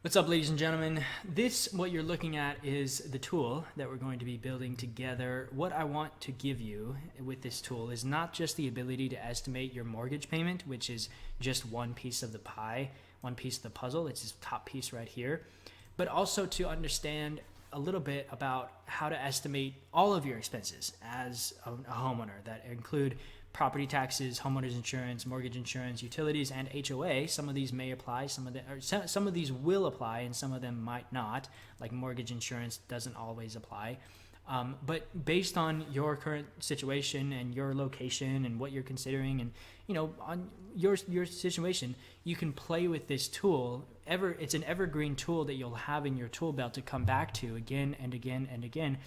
What's up, ladies and gentlemen? What you're looking at is the tool that we're going to be building together. What I want to give you with this tool is not just the ability to estimate your mortgage payment, which is just one piece of the pie, one piece of the puzzle. It's this top piece right here, but also to understand a little bit about how to estimate all of your expenses as a homeowner that include property taxes, homeowners insurance, mortgage insurance, utilities, and HOA. Some of these may apply, some of these will apply, and some of them might not. Like mortgage insurance doesn't always apply. But based on your current situation and your location and what you're considering, and on your situation, you can play with this tool. It's an evergreen tool that you'll have in your tool belt to come back to again and again and again,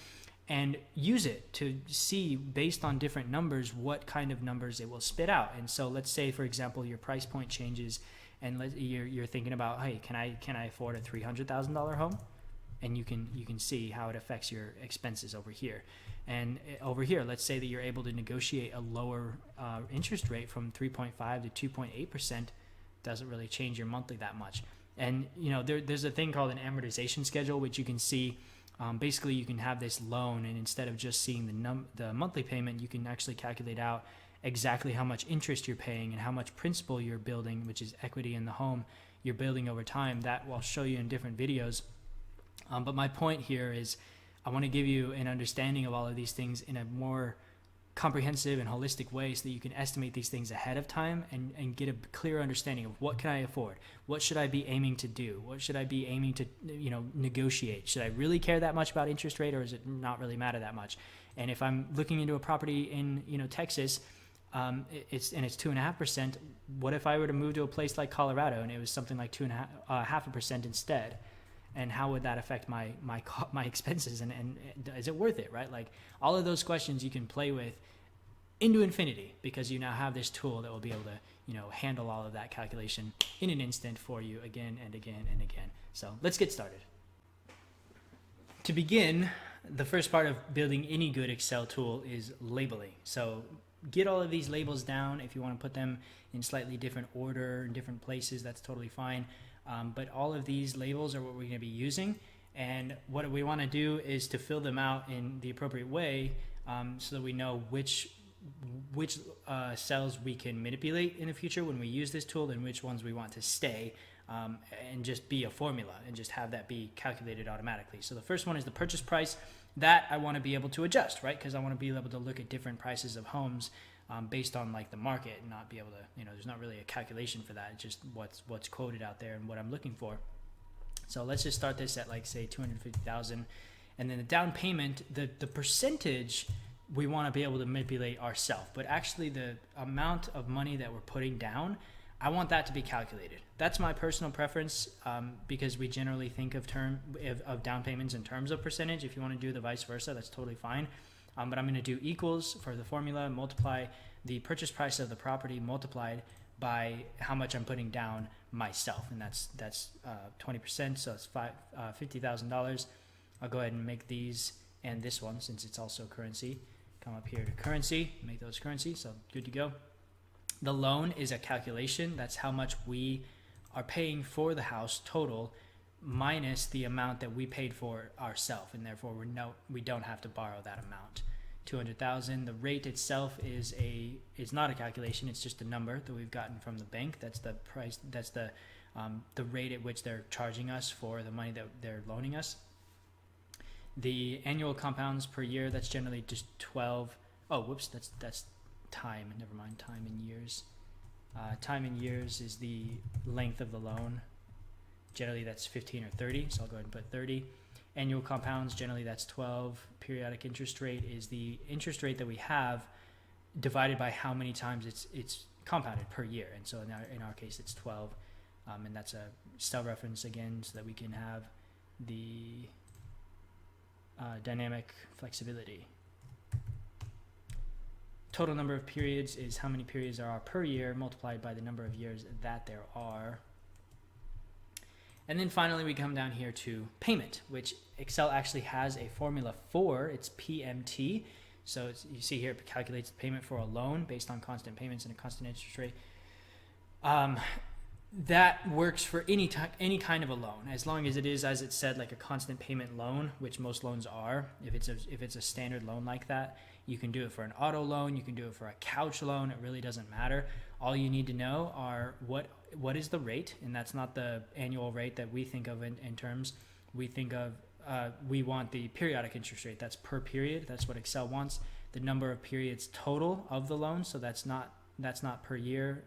and use it to see, based on different numbers, what kind of numbers it will spit out. And so let's say, for example, your price point changes and you're thinking about, hey, can I afford a $300,000 home? And you can see how it affects your expenses over here. And over here, let's say that you're able to negotiate a lower interest rate from 3.5 to 2.8%. Doesn't really change your monthly that much. And there's a thing called an amortization schedule, which you can see. Basically, you can have this loan, and instead of just seeing the monthly payment, you can actually calculate out exactly how much interest you're paying and how much principal you're building, which is equity in the home you're building over time. That I'll show you in different videos. But my point here is I want to give you an understanding of all of these things in a more comprehensive and holistic way, so that you can estimate these things ahead of time and get a clear understanding of what can I afford, what should I be aiming to do, what should I be aiming to negotiate. Should I really care that much about interest rate, or does it not really matter that much? And if I'm looking into a property in Texas, it's 2.5%. What if I were to move to a place like Colorado and it was something like 2.5% instead? And how would that affect my expenses, and is it worth it, right? Like, all of those questions you can play with into infinity, because you now have this tool that will be able to handle all of that calculation in an instant for you again and again and again. So let's get started. To begin, the first part of building any good Excel tool is labeling. So get all of these labels down. If you want to put them in slightly different order in different places, that's totally fine. But all of these labels are what we're going to be using, and what we want to do is to fill them out in the appropriate way, so that we know which cells we can manipulate in the future when we use this tool, and which ones we want to stay and just be a formula and just have that be calculated automatically. So the first one is the purchase price. That I want to be able to adjust, right? Because I want to be able to look at different prices of homes based on like the market, and not be able to, there's not really a calculation for that. It's just what's quoted out there and what I'm looking for. So let's just start this at, like, say, 250,000, and then the down payment, the percentage we want to be able to manipulate ourselves, but actually the amount of money that we're putting down, I want that to be calculated. That's my personal preference, because we generally think of down payments in terms of percentage. If you want to do the vice versa, that's totally fine. But I'm going to do equals for the formula, multiply the purchase price of the property multiplied by how much I'm putting down myself, and that's 20%, so it's $50,000. I'll go ahead and make these and this one, since it's also currency. Come up here to currency, make those currency, so good to go. The loan is a calculation. That's how much we are paying for the house total, minus the amount that we paid for ourselves, and therefore we don't have to borrow that amount. 200,000. The rate itself is not a calculation. It's just a number that we've gotten from the bank. That's the price. That's the rate at which they're charging us for the money that they're loaning us. The annual compounds per year, that's generally just 12. Oh, whoops, that's time. Never mind, time in years. Time in years is the length of the loan. Generally that's 15 or 30, so I'll go ahead and put 30. Annual compounds, generally that's 12. Periodic interest rate is the interest rate that we have divided by how many times it's compounded per year, and so in our case it's 12, and that's a cell reference again, so that we can have the dynamic flexibility. Total number of periods is how many periods there are per year multiplied by the number of years that there are. And then finally we come down here to payment, which Excel actually has a formula for. It's PMT. So you see here it calculates the payment for a loan based on constant payments and a constant interest rate. that works for any kind of a loan, as long as it is, as it said, like a constant payment loan, which most loans are. If it's a standard loan like that, you can do it for an auto loan, you can do it for a couch loan. It really doesn't matter. All you need to know are what is the rate, and that's not the annual rate that we think of in terms. We think of we want the periodic interest rate. That's per period. That's what Excel wants. The number of periods total of the loan. So that's not per year.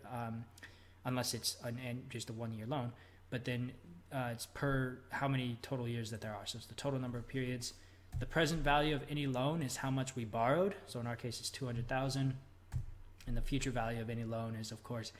Unless it's just a 1 year loan, but then it's per how many total years that there are. So it's the total number of periods. The present value of any loan is how much we borrowed. So in our case, it's 200,000, and the future value of any loan is, of course,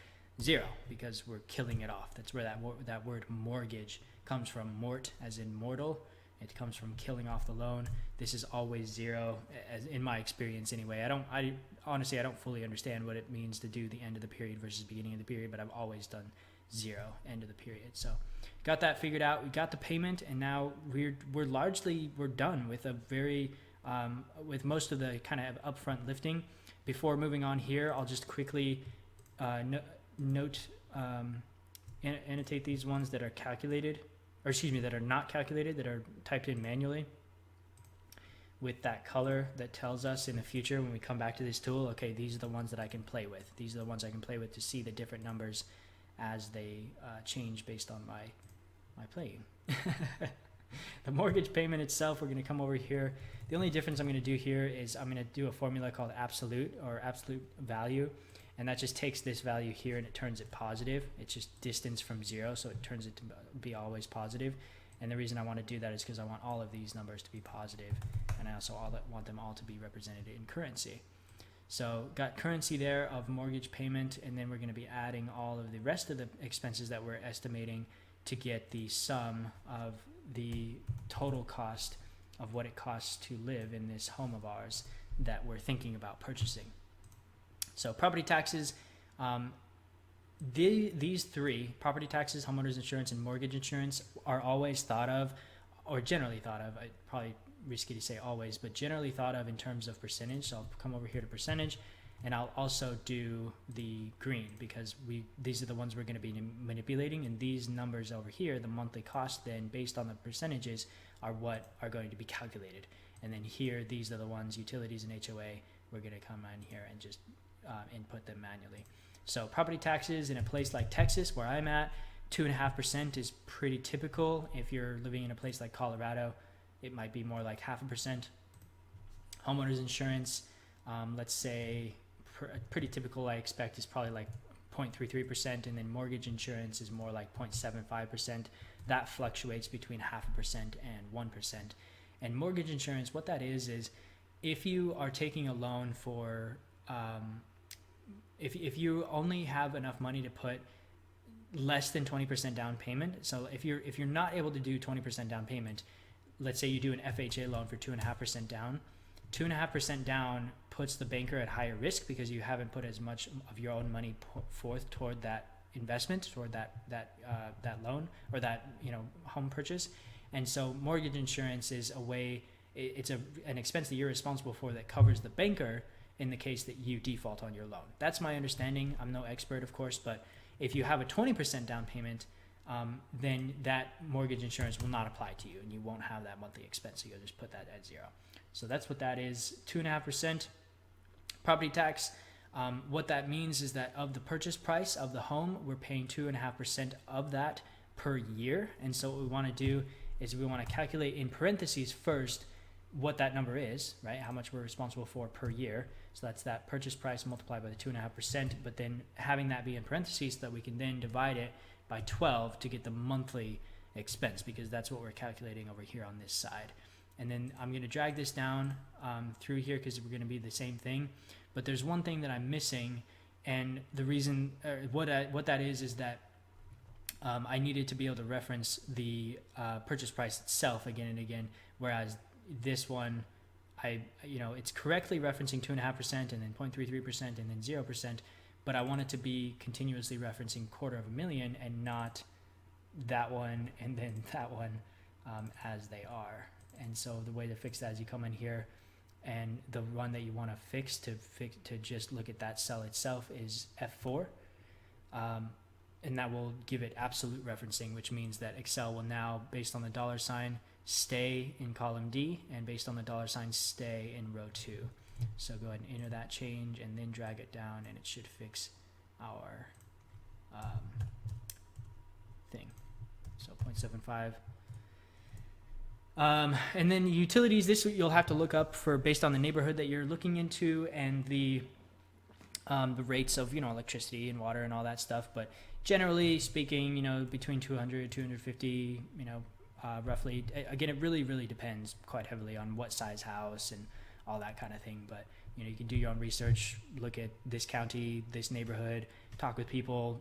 0, because we're killing it off. That's where that word mortgage comes from. Mort, as in mortal. It comes from killing off the loan. This is always 0, as in my experience anyway. I honestly don't fully understand what it means to do the end of the period versus beginning of the period, but I've always done 0, end of the period. So got that figured out. We got the payment, and now we're done with a very with most of the kind of upfront lifting. Before moving on here, I'll just quickly annotate these ones that are calculated, or excuse me, that are not calculated, that are typed in manually with that color that tells us in the future when we come back to this tool, okay, these are the ones that I can play with. These are the ones I can play with to see the different numbers as they change based on my playing. The mortgage payment itself, we're going to come over here. The only difference I'm going to do here is I'm going to do a formula called absolute, or absolute value. And that just takes this value here and it turns it positive. It's just distance from 0, so it turns it to be always positive. And the reason I want to do that is because I want all of these numbers to be positive, and I also want them all to be represented in currency. So got currency there of mortgage payment, and then we're going to be adding all of the rest of the expenses that we're estimating to get the sum of the total cost of what it costs to live in this home of ours that we're thinking about purchasing. So property taxes, these three, property taxes, homeowners insurance, and mortgage insurance, are always thought of, or generally thought of, I probably risky to say always, but generally thought of in terms of percentage. So I'll come over here to percentage, and I'll also do the green, because these are the ones we're going to be manipulating, and these numbers over here, the monthly cost then based on the percentages, are what are going to be calculated. And then here, these are the ones, utilities and HOA, we're going to come in here and just input them manually. So property taxes in a place like Texas, where I'm at, 2.5% is pretty typical. If you're living in a place like Colorado, it might be more like 0.5%. Homeowners insurance, let's say pretty typical, I expect, is probably like 0.33%, and then mortgage insurance is more like 0.75%. That fluctuates between 0.5% and 1%. And mortgage insurance, what that is if you are taking a loan for if you only have enough money to put less than 20% down payment, so if you're not able to do 20% down payment, let's say you do an FHA loan for 2.5% down, 2.5% down puts the banker at higher risk because you haven't put as much of your own money forth toward that investment, toward that loan, or that home purchase. And so mortgage insurance is a way, it's an expense that you're responsible for that covers the banker in the case that you default on your loan. That's my understanding. I'm no expert, of course, but if you have a 20% down payment, then that mortgage insurance will not apply to you, and you won't have that monthly expense, so you'll just put that at 0. So that's what that is, 2.5%. Property tax, what that means is that of the purchase price of the home, we're paying 2.5% of that per year. And so what we want to do is we want to calculate in parentheses first what that number is, right? How much we're responsible for per year. So that's that purchase price multiplied by the 2.5%, but then having that be in parentheses so that we can then divide it by 12 to get the monthly expense, because that's what we're calculating over here on this side. And then I'm going to drag this down through here because we're going to be the same thing. But there's one thing that I'm missing, and the reason, what that is that I needed to be able to reference the purchase price itself again and again, whereas this one, it's correctly referencing 2.5% and then 0.33% and then 0%, but I want it to be continuously referencing $250,000 and not that one and then that one as they are. And so the way to fix that is you come in here, and the one that you want to fix to just look at that cell itself is F4. and that will give it absolute referencing, which means that Excel will now, based on the $, stay in column D, and based on the $, stay in row 2. So go ahead and enter that change and then drag it down, and it should fix our thing. So 0.75. And then utilities, this you'll have to look up for based on the neighborhood that you're looking into and the rates of, electricity and water and all that stuff. But generally speaking, between 200, 250, roughly. Again, it really, really depends quite heavily on what size house and all that kind of thing. But, you can do your own research, look at this county, this neighborhood, talk with people,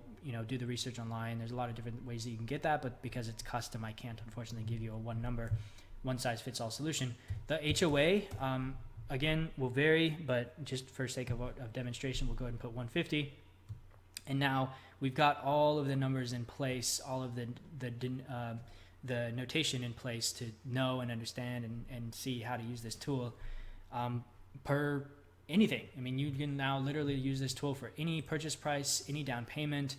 do the research online. There's a lot of different ways that you can get that, but because it's custom, I can't unfortunately give you a one size fits all solution. The HOA, again, will vary, but just for sake of demonstration, we'll go ahead and put 150. And now we've got all of the numbers in place, all of the notation in place to know and understand and see how to use this tool per anything. I mean, you can now literally use this tool for any purchase price, any down payment.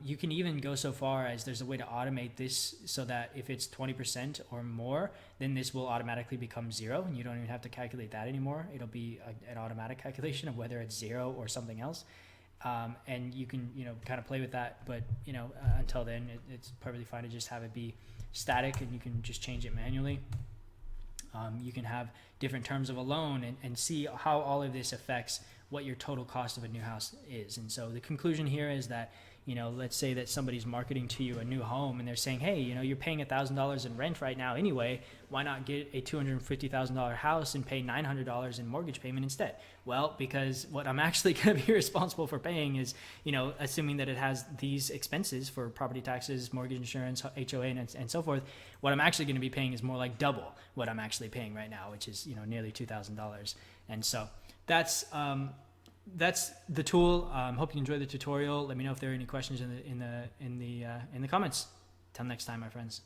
You can even go so far as there's a way to automate this so that if it's 20% or more, then this will automatically become 0, and you don't even have to calculate that anymore. It'll be an automatic calculation of whether it's 0 or something else. And you can, kind of play with that, but, until then, it's perfectly fine to just have it be static, and you can just change it manually. You can have different terms of a loan and see how all of this affects what your total cost of a new house is. And so the conclusion here is that, let's say that somebody's marketing to you a new home and they're saying, hey, you're paying $1,000 in rent right now anyway. Why not get a $250,000 house and pay $900 in mortgage payment instead? Well, because what I'm actually going to be responsible for paying is, assuming that it has these expenses for property taxes, mortgage insurance, HOA, and so forth, what I'm actually going to be paying is more like double what I'm actually paying right now, which is, nearly $2,000. And so that's the tool. Hope you enjoyed the tutorial. Let me know if there are any questions in the comments. Till next time, my friends.